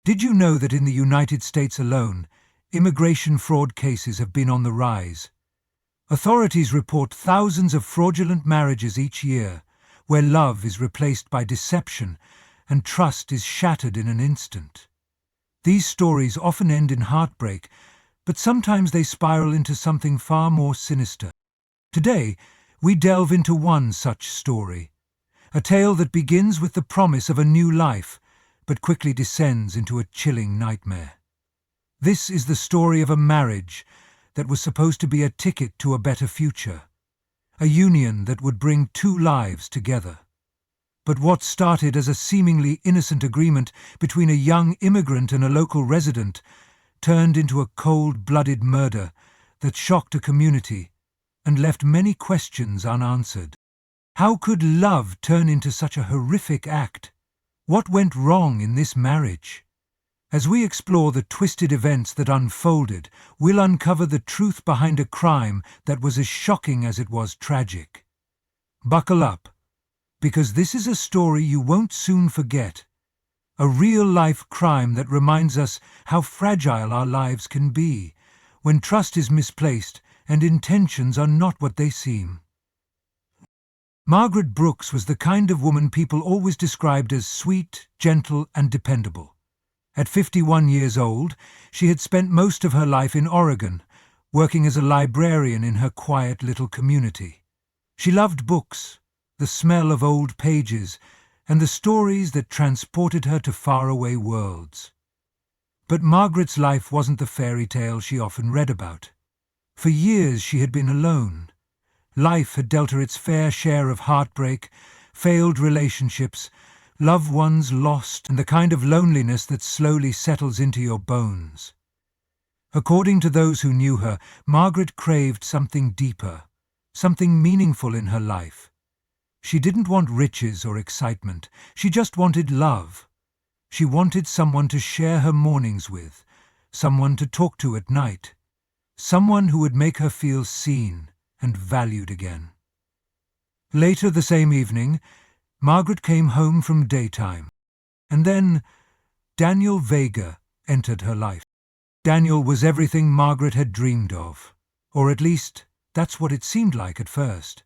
Did you know that in the United States alone, immigration fraud cases have been on the rise? Authorities report thousands of fraudulent marriages each year, where love is replaced by deception and trust is shattered in an instant. These stories often end in heartbreak, but sometimes they spiral into something far more sinister. Today, we delve into one such story, a tale that begins with the promise of a new life, but quickly descends into a chilling nightmare. This is the story of a marriage that was supposed to be a ticket to a better future, a union that would bring two lives together. But what started as a seemingly innocent agreement between a young immigrant and a local resident turned into a cold-blooded murder that shocked a community and left many questions unanswered. How could love turn into such a horrific act? What went wrong in this marriage? As we explore the twisted events that unfolded, we'll uncover the truth behind a crime that was as shocking as it was tragic. Buckle up, because this is a story you won't soon forget. A real-life crime that reminds us how fragile our lives can be when trust is misplaced and intentions are not what they seem. Margaret Brooks was the kind of woman people always described as sweet, gentle, and dependable. At 51 years old, she had spent most of her life in Oregon, working as a librarian in her quiet little community. She loved books, the smell of old pages, and the stories that transported her to faraway worlds. But Margaret's life wasn't the fairy tale she often read about. For years she had been alone. Life had dealt her its fair share of heartbreak, failed relationships, loved ones lost, and the kind of loneliness that slowly settles into your bones. According to those who knew her, Margaret craved something deeper, something meaningful in her life. She didn't want riches or excitement, she just wanted love. She wanted someone to share her mornings with, someone to talk to at night, someone who would make her feel seen and valued again. Later the same evening, Margaret came home from daytime, and then Daniel Vega entered her life. Daniel was everything Margaret had dreamed of, or at least that's what it seemed like at first.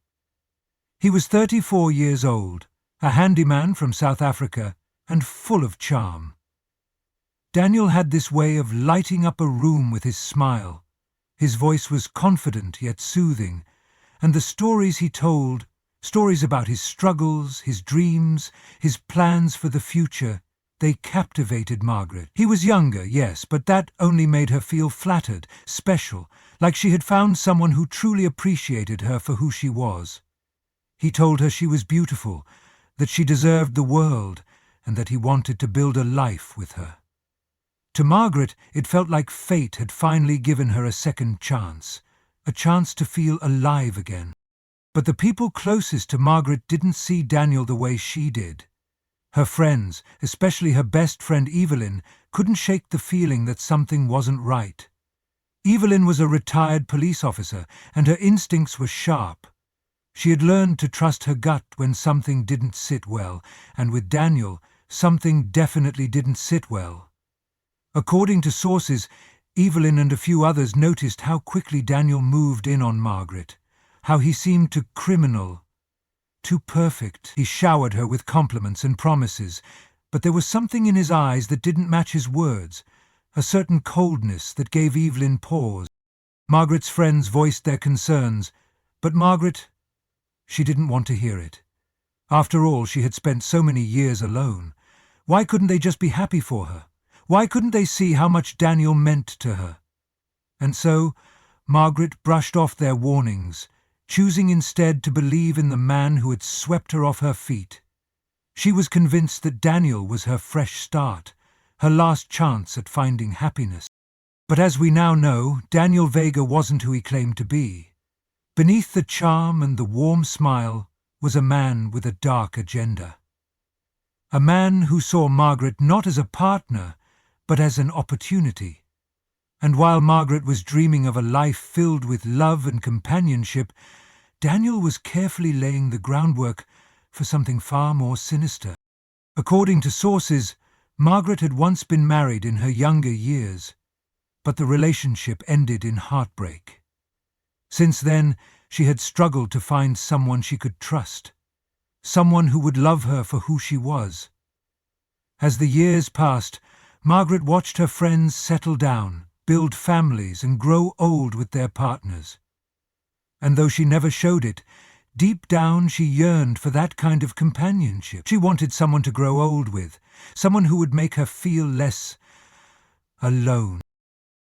He was 34 years old, a handyman from South Africa, and full of charm. Daniel had this way of lighting up a room with his smile. His voice was confident yet soothing, and the stories he told, stories about his struggles, his dreams, his plans for the future, they captivated Margaret. He was younger, yes, but that only made her feel flattered, special, like she had found someone who truly appreciated her for who she was. He told her she was beautiful, that she deserved the world, and that he wanted to build a life with her. To Margaret, it felt like fate had finally given her a second chance, a chance to feel alive again. But the people closest to Margaret didn't see Daniel the way she did. Her friends, especially her best friend Evelyn, couldn't shake the feeling that something wasn't right. Evelyn was a retired police officer, and her instincts were sharp. She had learned to trust her gut when something didn't sit well, and with Daniel, something definitely didn't sit well. According to sources, Evelyn and a few others noticed how quickly Daniel moved in on Margaret, how he seemed too criminal, too perfect. He showered her with compliments and promises, but there was something in his eyes that didn't match his words, a certain coldness that gave Evelyn pause. Margaret's friends voiced their concerns, but Margaret, she didn't want to hear it. After all, she had spent so many years alone. Why couldn't they just be happy for her? Why couldn't they see how much Daniel meant to her? And so, Margaret brushed off their warnings, choosing instead to believe in the man who had swept her off her feet. She was convinced that Daniel was her fresh start, her last chance at finding happiness. But as we now know, Daniel Vega wasn't who he claimed to be. Beneath the charm and the warm smile was a man with a dark agenda. A man who saw Margaret not as a partner, but as an opportunity. And while Margaret was dreaming of a life filled with love and companionship, Daniel was carefully laying the groundwork for something far more sinister. According to sources, Margaret had once been married in her younger years, but the relationship ended in heartbreak. Since then, she had struggled to find someone she could trust, someone who would love her for who she was. As the years passed, Margaret watched her friends settle down, build families, and grow old with their partners. And though she never showed it, deep down she yearned for that kind of companionship. She wanted someone to grow old with, someone who would make her feel less alone.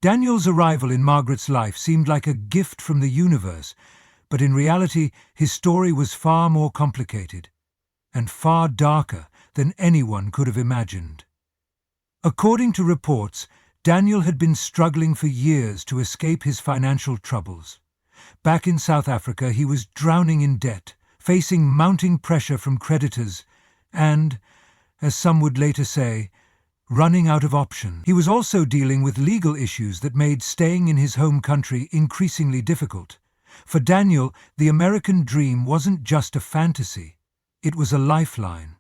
Daniel's arrival in Margaret's life seemed like a gift from the universe, but in reality his story was far more complicated and far darker than anyone could have imagined. According to reports, Daniel had been struggling for years to escape his financial troubles. Back in South Africa, he was drowning in debt, facing mounting pressure from creditors, and, as some would later say, running out of options. He was also dealing with legal issues that made staying in his home country increasingly difficult. For Daniel, the American dream wasn't just a fantasy, it was a lifeline.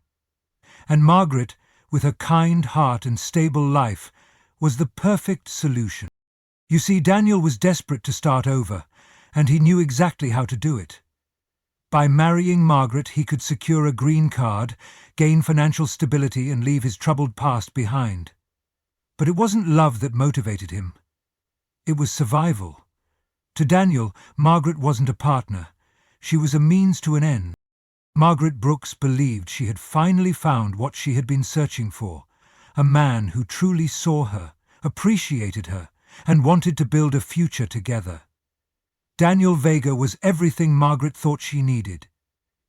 And Margaret, with her kind heart and stable life, was the perfect solution. You see, Daniel was desperate to start over, and he knew exactly how to do it. By marrying Margaret, he could secure a green card, gain financial stability, and leave his troubled past behind. But it wasn't love that motivated him. It was survival. To Daniel, Margaret wasn't a partner. She was a means to an end. Margaret Brooks believed she had finally found what she had been searching for, a man who truly saw her, appreciated her, and wanted to build a future together. Daniel Vega was everything Margaret thought she needed.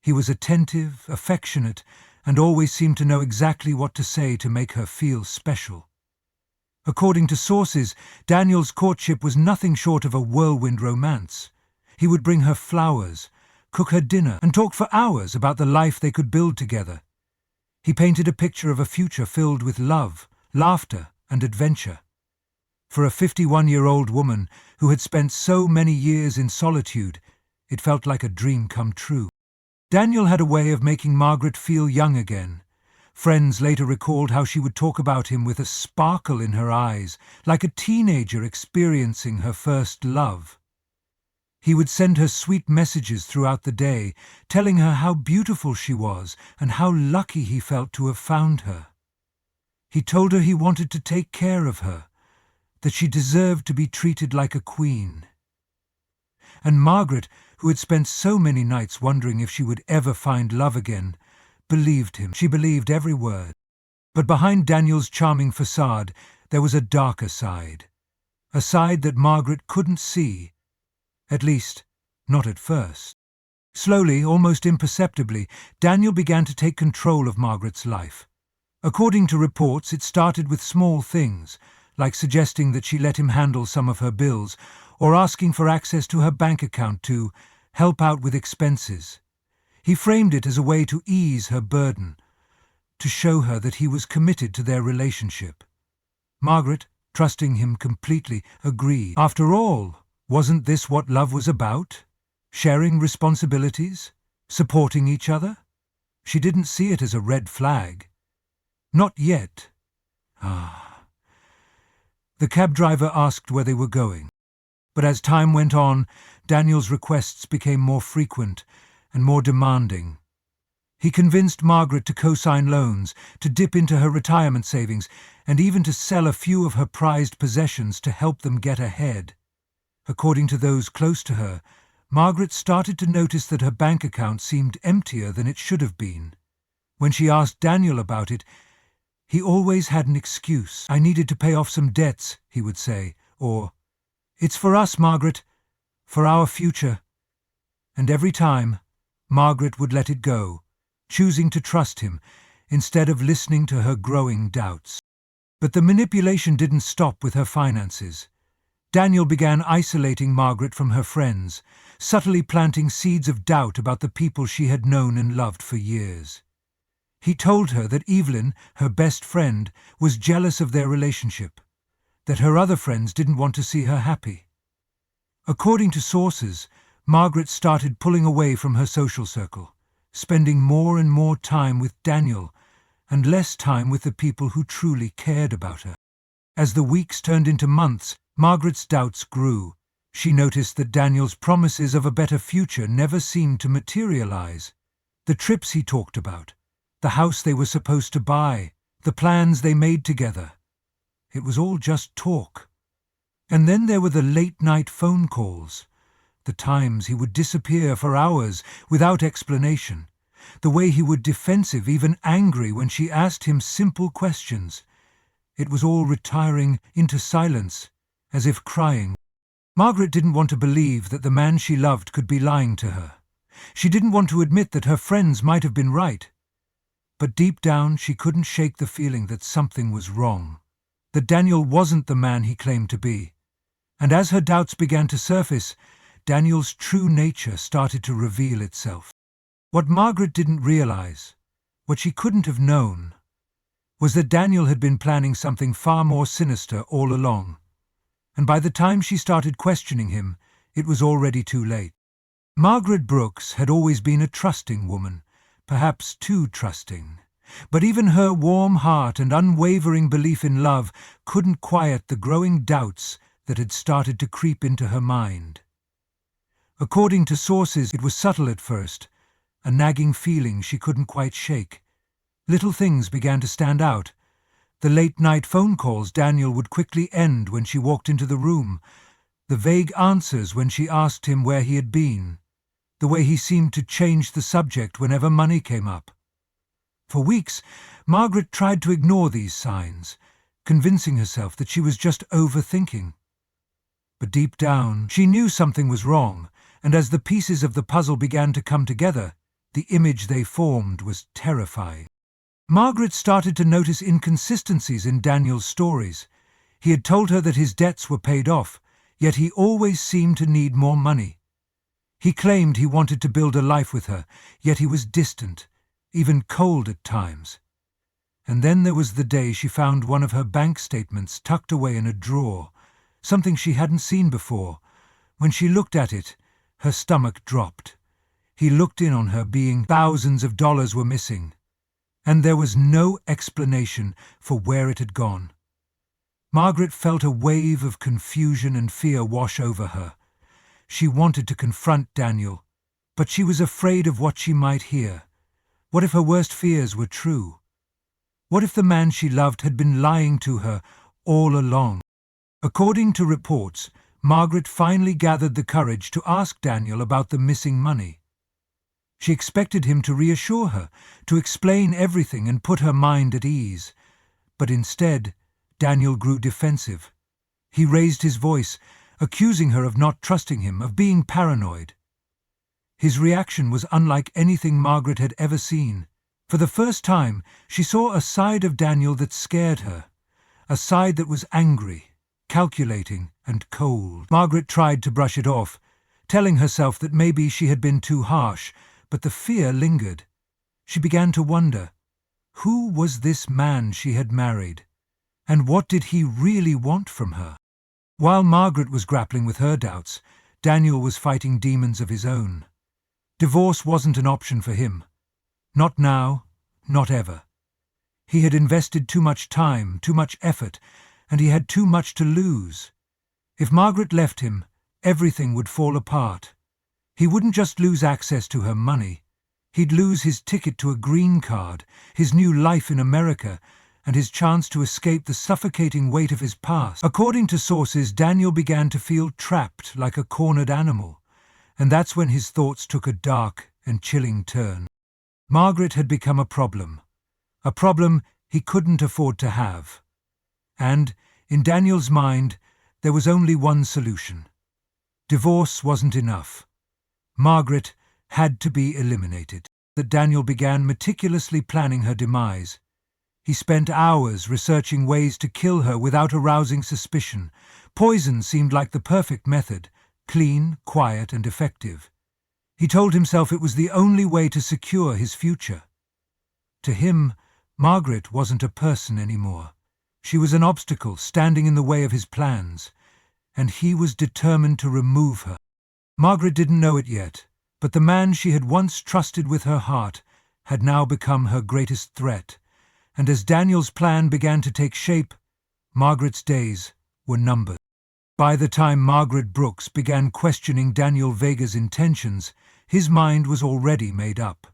He was attentive, affectionate, and always seemed to know exactly what to say to make her feel special. According to sources, Daniel's courtship was nothing short of a whirlwind romance. He would bring her flowers, cook her dinner, and talk for hours about the life they could build together. He painted a picture of a future filled with love, laughter, and adventure. For a 51-year-old woman who had spent so many years in solitude, it felt like a dream come true. Daniel had a way of making Margaret feel young again. Friends later recalled how she would talk about him with a sparkle in her eyes, like a teenager experiencing her first love. He would send her sweet messages throughout the day, telling her how beautiful she was and how lucky he felt to have found her. He told her he wanted to take care of her, that she deserved to be treated like a queen. And Margaret, who had spent so many nights wondering if she would ever find love again, believed him. She believed every word. But behind Daniel's charming facade, there was a darker side. A side that Margaret couldn't see. At least, not at first. Slowly, almost imperceptibly, Daniel began to take control of Margaret's life. According to reports, it started with small things, like suggesting that she let him handle some of her bills, or asking for access to her bank account to help out with expenses. He framed it as a way to ease her burden, to show her that he was committed to their relationship. Margaret, trusting him completely, agreed. After all, wasn't this what love was about? Sharing responsibilities? Supporting each other? She didn't see it as a red flag. Not yet. The cab driver asked where they were going. But as time went on, Daniel's requests became more frequent and more demanding. He convinced Margaret to co-sign loans, to dip into her retirement savings, and even to sell a few of her prized possessions to help them get ahead. According to those close to her, Margaret started to notice that her bank account seemed emptier than it should have been. When she asked Daniel about it, he always had an excuse. "I needed to pay off some debts," he would say, or, "It's for us, Margaret, for our future." And every time, Margaret would let it go, choosing to trust him instead of listening to her growing doubts. But the manipulation didn't stop with her finances. Daniel began isolating Margaret from her friends, subtly planting seeds of doubt about the people she had known and loved for years. He told her that Evelyn, her best friend, was jealous of their relationship, that her other friends didn't want to see her happy. According to sources, Margaret started pulling away from her social circle, spending more and more time with Daniel, and less time with the people who truly cared about her. As the weeks turned into months, Margaret's doubts grew. She noticed that Daniel's promises of a better future never seemed to materialize. The trips he talked about, the house they were supposed to buy, the plans they made together. It was all just talk. And then there were the late-night phone calls, the times he would disappear for hours without explanation, the way he would defensive, even angry, when she asked him simple questions. It was all retiring into silence, as if crying. Margaret didn't want to believe that the man she loved could be lying to her. She didn't want to admit that her friends might have been right. But deep down she couldn't shake the feeling that something was wrong, that Daniel wasn't the man he claimed to be. And as her doubts began to surface, Daniel's true nature started to reveal itself. What Margaret didn't realize, what she couldn't have known, was that Daniel had been planning something far more sinister all along. And by the time she started questioning him, it was already too late. Margaret Brooks had always been a trusting woman, perhaps too trusting. But even her warm heart and unwavering belief in love couldn't quiet the growing doubts that had started to creep into her mind. According to sources, it was subtle at first, a nagging feeling she couldn't quite shake. Little things began to stand out. The late-night phone calls Daniel would quickly end when she walked into the room, the vague answers when she asked him where he had been, the way he seemed to change the subject whenever money came up. For weeks, Margaret tried to ignore these signs, convincing herself that she was just overthinking. But deep down, she knew something was wrong, and as the pieces of the puzzle began to come together, the image they formed was terrifying. Margaret started to notice inconsistencies in Daniel's stories. He had told her that his debts were paid off, yet he always seemed to need more money. He claimed he wanted to build a life with her, yet he was distant, even cold at times. And then there was the day she found one of her bank statements tucked away in a drawer, something she hadn't seen before. When she looked at it, her stomach dropped. He looked in on her, being thousands of dollars were missing, and there was no explanation for where it had gone. Margaret felt a wave of confusion and fear wash over her. She wanted to confront Daniel, but she was afraid of what she might hear. What if her worst fears were true? What if the man she loved had been lying to her all along? According to reports, Margaret finally gathered the courage to ask Daniel about the missing money. She expected him to reassure her, to explain everything and put her mind at ease. But instead, Daniel grew defensive. He raised his voice, accusing her of not trusting him, of being paranoid. His reaction was unlike anything Margaret had ever seen. For the first time, she saw a side of Daniel that scared her, a side that was angry, calculating, and cold. Margaret tried to brush it off, telling herself that maybe she had been too harsh, but the fear lingered. She began to wonder, who was this man she had married, and what did he really want from her? While Margaret was grappling with her doubts, Daniel was fighting demons of his own. Divorce wasn't an option for him. Not now, not ever. He had invested too much time, too much effort, and he had too much to lose. If Margaret left him, everything would fall apart. He wouldn't just lose access to her money. He'd lose his ticket to a green card, his new life in America, and his chance to escape the suffocating weight of his past. According to sources, Daniel began to feel trapped like a cornered animal, and that's when his thoughts took a dark and chilling turn. Margaret had become a problem he couldn't afford to have. And, in Daniel's mind, there was only one solution. Divorce wasn't enough. Margaret had to be eliminated. That Daniel began meticulously planning her demise. He spent hours researching ways to kill her without arousing suspicion. Poison seemed like the perfect method, clean, quiet, and effective. He told himself it was the only way to secure his future. To him, Margaret wasn't a person anymore. She was an obstacle standing in the way of his plans, and he was determined to remove her. Margaret didn't know it yet, but the man she had once trusted with her heart had now become her greatest threat, And as Daniel's plan began to take shape, Margaret's days were numbered. By the time Margaret Brooks began questioning Daniel Vega's intentions, his mind was already made up.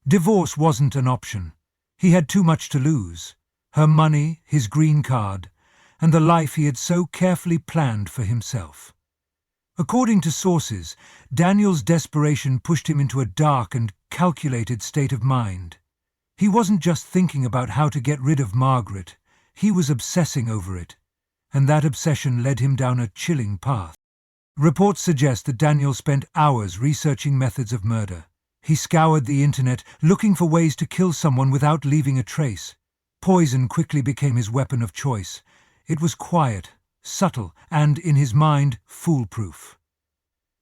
Divorce wasn't an option. He had too much to lose: her money, his green card, and the life he had so carefully planned for himself. According to sources, Daniel's desperation pushed him into a dark and calculated state of mind. He wasn't just thinking about how to get rid of Margaret, he was obsessing over it, and that obsession led him down a chilling path. Reports suggest that Daniel spent hours researching methods of murder. He scoured the internet, looking for ways to kill someone without leaving a trace. Poison quickly became his weapon of choice. It was quiet, subtle, and, in his mind, foolproof.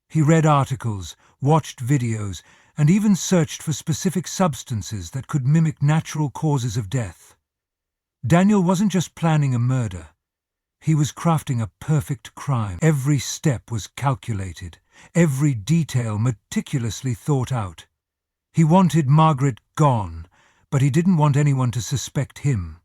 He read articles, watched videos, and even searched for specific substances that could mimic natural causes of death. Daniel wasn't just planning a murder. He was crafting a perfect crime. Every step was calculated, every detail meticulously thought out. He wanted Margaret gone, but he didn't want anyone to suspect him.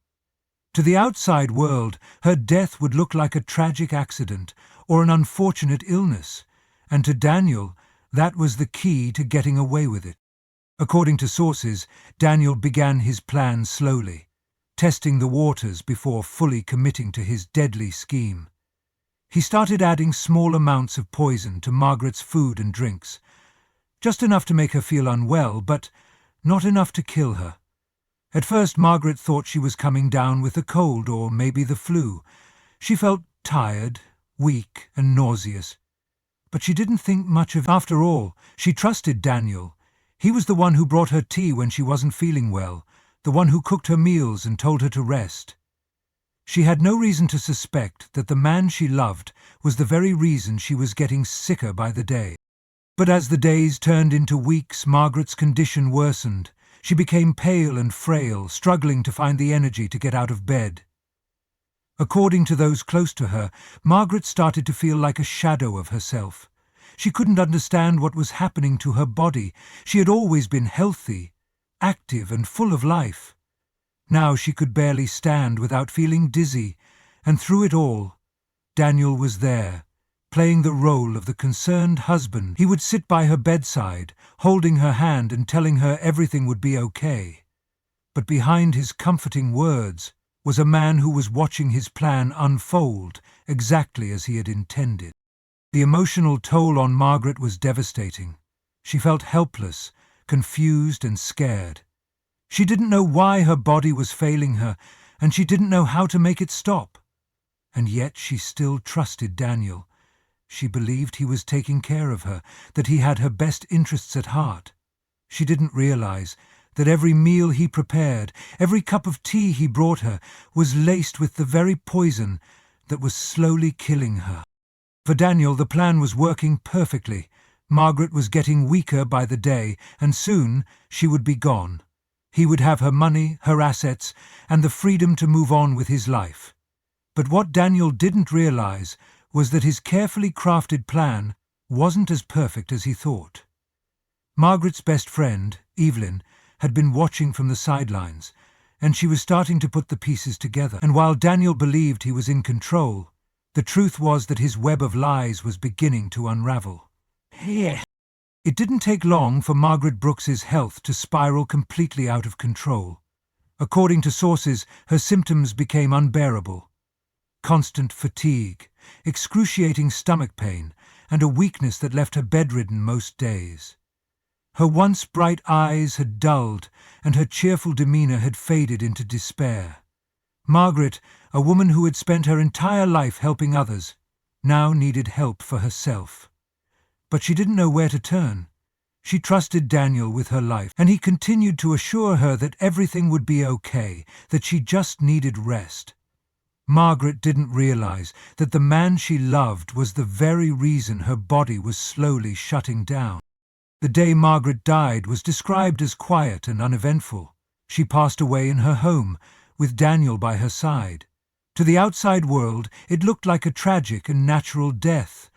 To the outside world, her death would look like a tragic accident or an unfortunate illness, and to Daniel, that was the key to getting away with it. According to sources, Daniel began his plan slowly, testing the waters before fully committing to his deadly scheme. He started adding small amounts of poison to Margaret's food and drinks, just enough to make her feel unwell, but not enough to kill her. At first, Margaret thought she was coming down with a cold or maybe the flu. She felt tired, weak, and nauseous. But she didn't think much of it. After all, she trusted Daniel. He was the one who brought her tea when she wasn't feeling well, the one who cooked her meals and told her to rest. She had no reason to suspect that the man she loved was the very reason she was getting sicker by the day. But as the days turned into weeks, Margaret's condition worsened. She became pale and frail, struggling to find the energy to get out of bed. According to those close to her, Margaret started to feel like a shadow of herself. She couldn't understand what was happening to her body. She had always been healthy, active, and full of life. Now she could barely stand without feeling dizzy, and through it all, Daniel was there, playing the role of the concerned husband. He would sit by her bedside, holding her hand and telling her everything would be okay. But behind his comforting words was a man who was watching his plan unfold exactly as he had intended. The emotional toll on Margaret was devastating. She felt helpless, confused, and scared. She didn't know why her body was failing her, and she didn't know how to make it stop. And yet she still trusted Daniel. She believed he was taking care of her, that he had her best interests at heart. She didn't realize that every meal he prepared, every cup of tea he brought her, was laced with the very poison that was slowly killing her. For Daniel, the plan was working perfectly. Margaret was getting weaker by the day, and soon she would be gone. He would have her money, her assets, and the freedom to move on with his life. But what Daniel didn't realize was that his carefully crafted plan wasn't as perfect as he thought. Margaret's best friend, Evelyn, had been watching from the sidelines, and she was starting to put the pieces together. And while Daniel believed he was in control, the truth was that his web of lies was beginning to unravel. It didn't take long for Margaret Brooks's health to spiral completely out of control. According to sources, her symptoms became unbearable. Constant fatigue, excruciating stomach pain, and a weakness that left her bedridden most days. Her once bright eyes had dulled, and her cheerful demeanor had faded into despair. Margaret, a woman who had spent her entire life helping others, now needed help for herself. But she didn't know where to turn. She trusted Daniel with her life, and he continued to assure her that everything would be okay, that she just needed rest. Margaret didn't realize that the man she loved was the very reason her body was slowly shutting down. The day Margaret died was described as quiet and uneventful. She passed away in her home, with Daniel by her side. To the outside world, it looked like a tragic and natural death.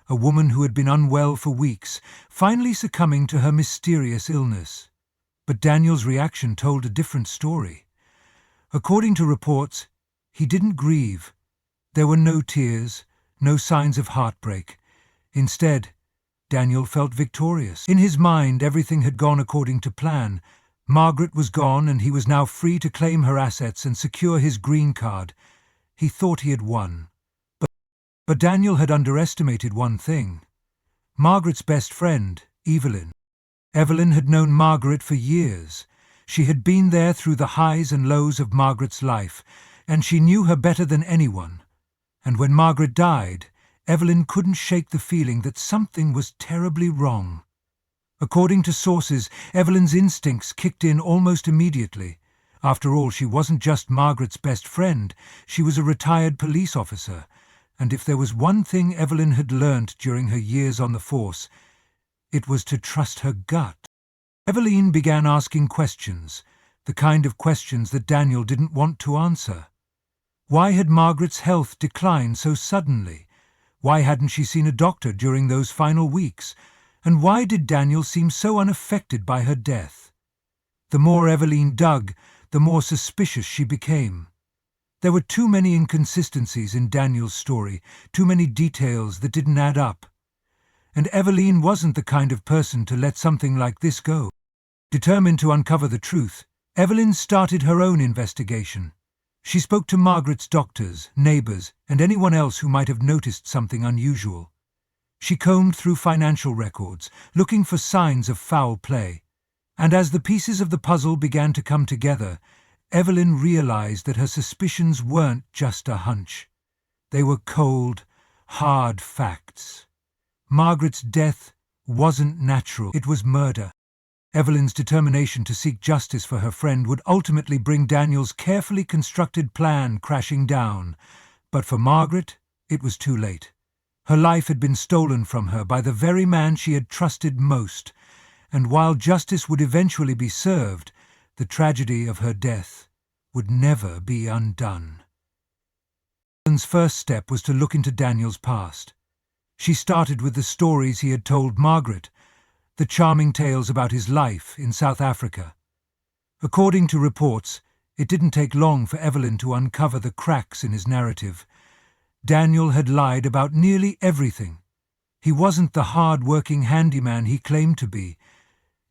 A woman who had been unwell for weeks, finally succumbing to her mysterious illness. But Daniel's reaction told a different story. According to reports, he didn't grieve. There were no tears, no signs of heartbreak. Instead, Daniel felt victorious. In his mind, everything had gone according to plan. Margaret was gone, and he was now free to claim her assets and secure his green card. He thought he had won. But Daniel had underestimated one thing. Margaret's best friend, Evelyn. Evelyn had known Margaret for years. She had been there through the highs and lows of Margaret's life, and she knew her better than anyone. And when Margaret died, Evelyn couldn't shake the feeling that something was terribly wrong. According to sources, Evelyn's instincts kicked in almost immediately. After all, she wasn't just Margaret's best friend, she was a retired police officer. And if there was one thing Evelyn had learnt during her years on the force, it was to trust her gut. Evelyn began asking questions, the kind of questions that Daniel didn't want to answer. Why had Margaret's health declined so suddenly? Why hadn't she seen a doctor during those final weeks? And why did Daniel seem so unaffected by her death? The more Evelyn dug, the more suspicious she became. There were too many inconsistencies in Daniel's story, too many details that didn't add up. And Evelyn wasn't the kind of person to let something like this go. Determined to uncover the truth, Evelyn started her own investigation. She spoke to Margaret's doctors, neighbours, and anyone else who might have noticed something unusual. She combed through financial records, looking for signs of foul play. And as the pieces of the puzzle began to come together, Evelyn realized that her suspicions weren't just a hunch. They were cold, hard facts. Margaret's death wasn't natural, it was murder. Evelyn's determination to seek justice for her friend would ultimately bring Daniel's carefully constructed plan crashing down. But for Margaret, it was too late. Her life had been stolen from her by the very man she had trusted most, and while justice would eventually be served, the tragedy of her death would never be undone. Evelyn's first step was to look into Daniel's past. She started with the stories he had told Margaret, the charming tales about his life in South Africa. According to reports, it didn't take long for Evelyn to uncover the cracks in his narrative. Daniel had lied about nearly everything. He wasn't the hard-working handyman he claimed to be.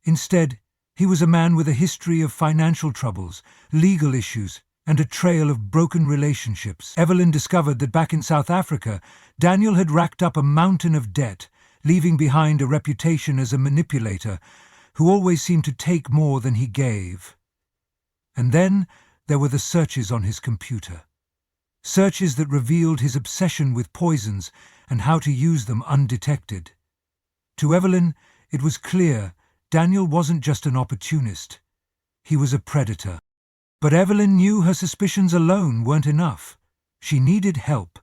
Instead, he was a man with a history of financial troubles, legal issues, and a trail of broken relationships. Evelyn discovered that back in South Africa, Daniel had racked up a mountain of debt, leaving behind a reputation as a manipulator who always seemed to take more than he gave. And then there were the searches on his computer. Searches that revealed his obsession with poisons and how to use them undetected. To Evelyn, it was clear Daniel wasn't just an opportunist. He was a predator. But Evelyn knew her suspicions alone weren't enough. She needed help.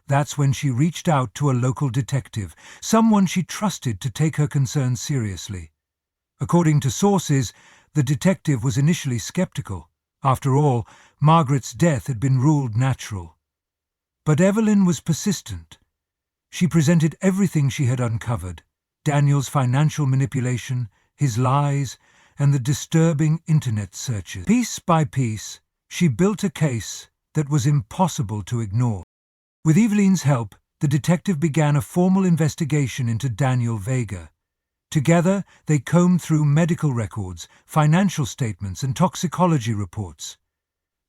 That's when she reached out to a local detective, someone she trusted to take her concerns seriously. According to sources, the detective was initially skeptical. After all, Margaret's death had been ruled natural. But Evelyn was persistent. She presented everything she had uncovered: Daniel's financial manipulation, his lies, and the disturbing internet searches. Piece by piece, she built a case that was impossible to ignore. With Evelyn's help, the detective began a formal investigation into Daniel Vega. Together, they combed through medical records, financial statements, and toxicology reports.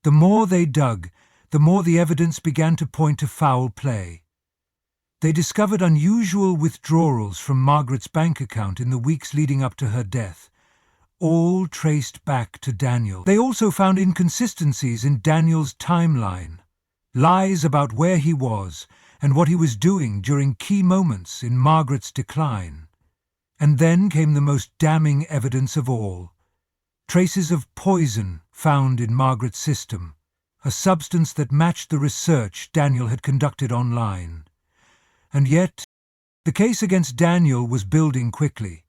The more they dug, the more the evidence began to point to foul play. They discovered unusual withdrawals from Margaret's bank account in the weeks leading up to her death, all traced back to Daniel. They also found inconsistencies in Daniel's timeline. Lies about where he was and what he was doing during key moments in Margaret's decline. And then came the most damning evidence of all: traces of poison found in Margaret's system, a substance that matched the research Daniel had conducted online. And yet, the case against Daniel was building quickly,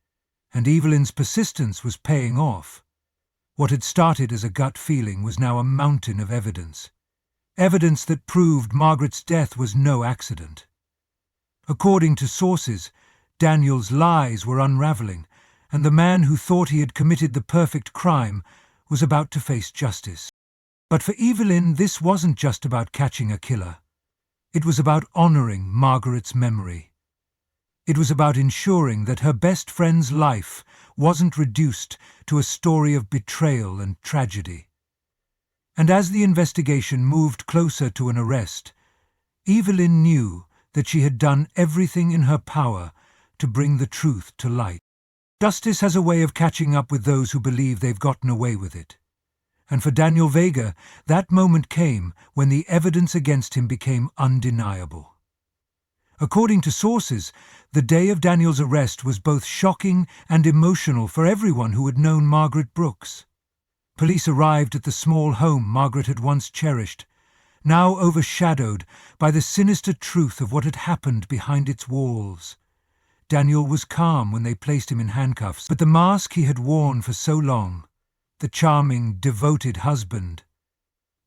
and Evelyn's persistence was paying off. What had started as a gut feeling was now a mountain of evidence. Evidence that proved Margaret's death was no accident. According to sources, Daniel's lies were unraveling, and the man who thought he had committed the perfect crime was about to face justice. But for Evelyn, this wasn't just about catching a killer. It was about honoring Margaret's memory. It was about ensuring that her best friend's life wasn't reduced to a story of betrayal and tragedy. And as the investigation moved closer to an arrest, Evelyn knew that she had done everything in her power to bring the truth to light. Justice has a way of catching up with those who believe they've gotten away with it. And for Daniel Vega, that moment came when the evidence against him became undeniable. According to sources, the day of Daniel's arrest was both shocking and emotional for everyone who had known Margaret Brooks. Police arrived at the small home Margaret had once cherished, now overshadowed by the sinister truth of what had happened behind its walls. Daniel was calm when they placed him in handcuffs, but the mask he had worn for so long, the charming, devoted husband,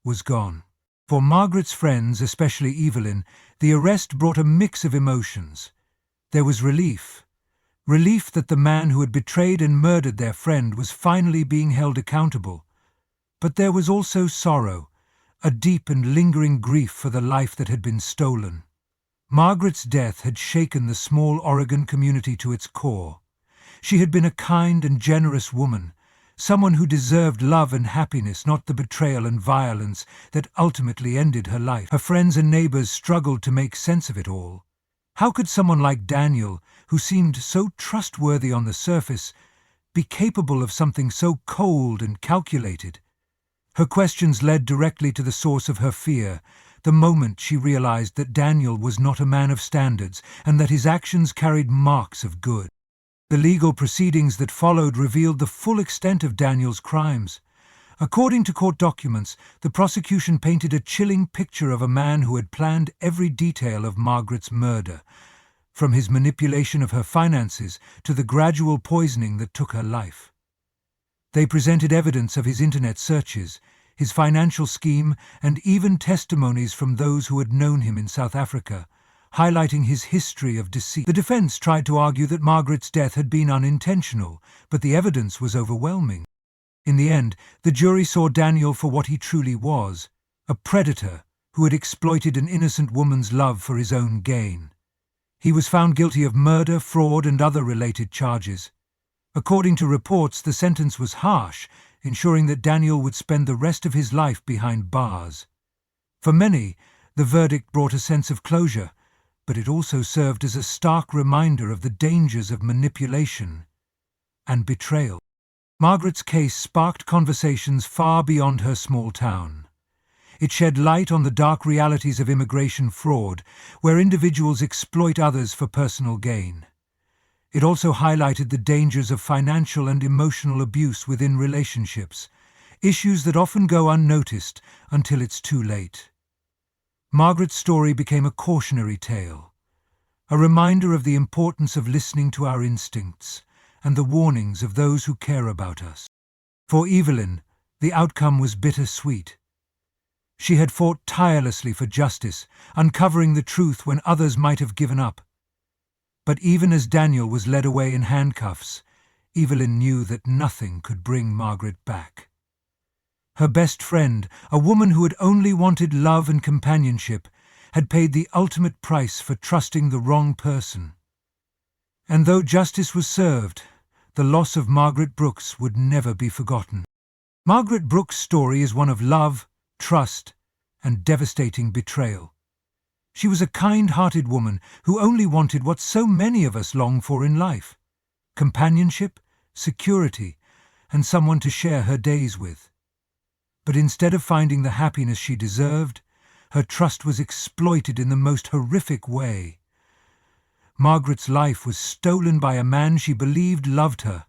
was gone. For Margaret's friends, especially Evelyn, the arrest brought a mix of emotions. There was relief. Relief that the man who had betrayed and murdered their friend was finally being held accountable. But there was also sorrow, a deep and lingering grief for the life that had been stolen. Margaret's death had shaken the small Oregon community to its core. She had been a kind and generous woman, someone who deserved love and happiness, not the betrayal and violence that ultimately ended her life. Her friends and neighbors struggled to make sense of it all. How could someone like Daniel, who seemed so trustworthy on the surface, be capable of something so cold and calculated? Her questions led directly to the source of her fear, the moment she realized that Daniel was not a man of standards and that his actions carried marks of good. The legal proceedings that followed revealed the full extent of Daniel's crimes. According to court documents, the prosecution painted a chilling picture of a man who had planned every detail of Margaret's murder, from his manipulation of her finances to the gradual poisoning that took her life. They presented evidence of his internet searches, his financial scheme, and even testimonies from those who had known him in South Africa, highlighting his history of deceit. The defense tried to argue that Margaret's death had been unintentional, but the evidence was overwhelming. In the end, the jury saw Daniel for what he truly was, a predator who had exploited an innocent woman's love for his own gain. He was found guilty of murder, fraud, and other related charges. According to reports, the sentence was harsh, ensuring that Daniel would spend the rest of his life behind bars. For many, the verdict brought a sense of closure, but it also served as a stark reminder of the dangers of manipulation and betrayal. Margaret's case sparked conversations far beyond her small town. It shed light on the dark realities of immigration fraud, where individuals exploit others for personal gain. It also highlighted the dangers of financial and emotional abuse within relationships, issues that often go unnoticed until it's too late. Margaret's story became a cautionary tale, a reminder of the importance of listening to our instincts and the warnings of those who care about us. For Evelyn, the outcome was bittersweet. She had fought tirelessly for justice, uncovering the truth when others might have given up. But even as Daniel was led away in handcuffs, Evelyn knew that nothing could bring Margaret back. Her best friend, a woman who had only wanted love and companionship, had paid the ultimate price for trusting the wrong person. And though justice was served, the loss of Margaret Brooks would never be forgotten. Margaret Brooks' story is one of love, trust, and devastating betrayal. She was a kind-hearted woman who only wanted what so many of us long for in life: companionship, security, and someone to share her days with. But instead of finding the happiness she deserved, her trust was exploited in the most horrific way. Margaret's life was stolen by a man she believed loved her,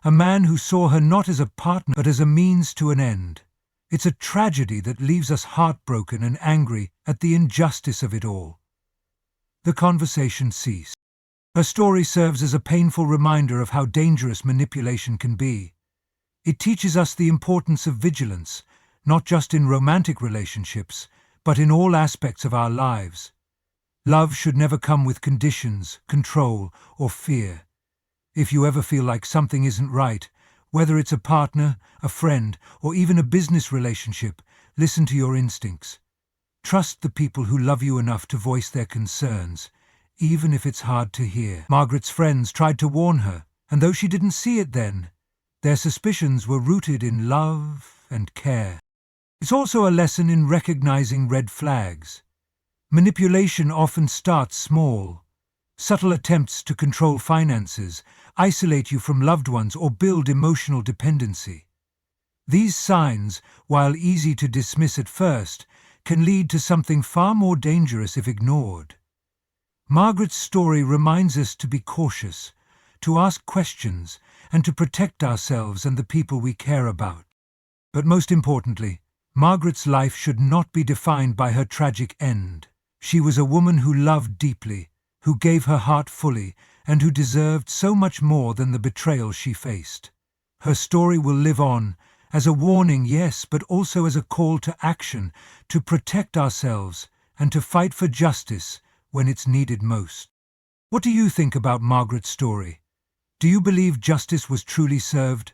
a man who saw her not as a partner but as a means to an end. It's a tragedy that leaves us heartbroken and angry at the injustice of it all. The conversation ceased. Her story serves as a painful reminder of how dangerous manipulation can be. It teaches us the importance of vigilance, not just in romantic relationships, but in all aspects of our lives. Love should never come with conditions, control, or fear. If you ever feel like something isn't right, whether it's a partner, a friend, or even a business relationship, Listen to your instincts. Trust the people who love you enough to voice their concerns, even if it's hard to hear. Margaret's friends tried to warn her, and though she didn't see it then, their suspicions were rooted in love and care. It's also a lesson in recognizing red flags. Manipulation often starts small. Subtle attempts to control finances, isolate you from loved ones, or build emotional dependency. These signs, while easy to dismiss at first, can lead to something far more dangerous if ignored. Margaret's story reminds us to be cautious, to ask questions, and to protect ourselves and the people we care about. But most importantly, Margaret's life should not be defined by her tragic end. She was a woman who loved deeply, who gave her heart fully, and who deserved so much more than the betrayal she faced. Her story will live on, as a warning, yes, but also as a call to action, to protect ourselves and to fight for justice when it's needed most. What do you think about Margaret's story? Do you believe justice was truly served?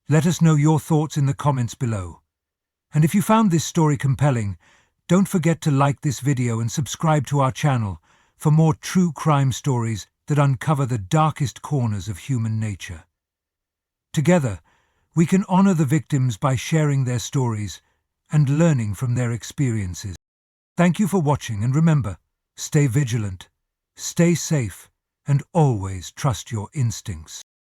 Let us know your thoughts in the comments below. And if you found this story compelling, don't forget to like this video and subscribe to our channel for more true crime stories that uncover the darkest corners of human nature. Together, we can honor the victims by sharing their stories and learning from their experiences. Thank you for watching, and remember, stay vigilant, stay safe, and always trust your instincts.